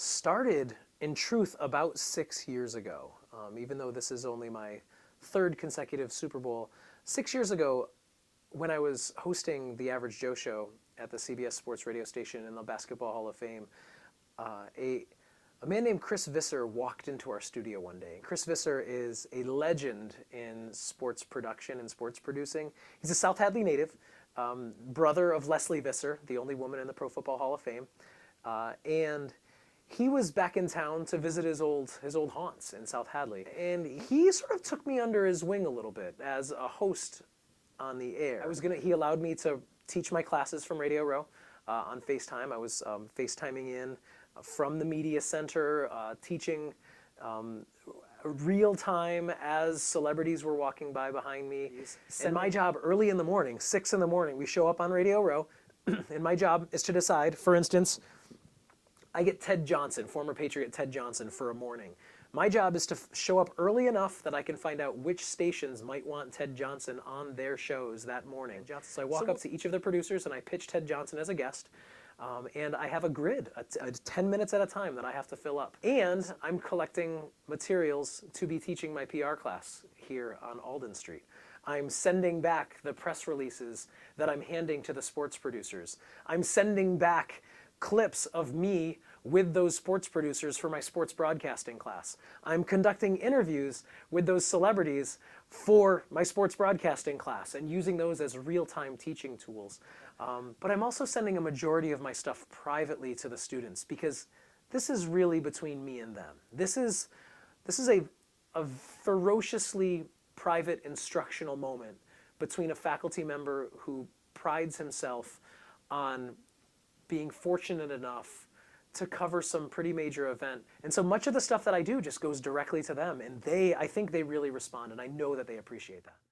started, in truth, about 6 years ago. Even though this is only my third consecutive Super Bowl, 6 years ago, when I was hosting the Average Joe Show at the CBS Sports radio station in the Basketball Hall of Fame, a man named Chris Visser walked into our studio one day. Chris Visser is a legend in sports production and sports producing. He's a South Hadley native, brother of Leslie Visser, the only woman in the Pro Football Hall of Fame. And he was back in town to visit his old haunts in South Hadley. And he sort of took me under his wing a little bit as a host on the air. He allowed me to teach my classes from Radio Row on FaceTime. I was FaceTiming in from the media center, teaching real time as celebrities were walking by behind me. And my job early in the morning, 6 in the morning, we show up on Radio Row, and my job is to decide, for instance, I get Ted Johnson, former Patriot Ted Johnson, for a morning. My job is to show up early enough that I can find out which stations might want Ted Johnson on their shows that morning. So I walk up to each of the producers and I pitch Ted Johnson as a guest. And I have a grid, 10 minutes at a time that I have to fill up. And I'm collecting materials to be teaching my PR class here on Alden Street. I'm sending back the press releases that I'm handing to the sports producers. I'm sending back clips of me with those sports producers for my sports broadcasting class. I'm conducting interviews with those celebrities for my sports broadcasting class and using those as real-time teaching tools. But I'm also sending a majority of my stuff privately to the students because this is really between me and them. This is a ferociously private instructional moment between a faculty member who prides himself on being fortunate enough to cover some pretty major event. And so much of the stuff that I do just goes directly to them, and I think they really respond, and I know that they appreciate that.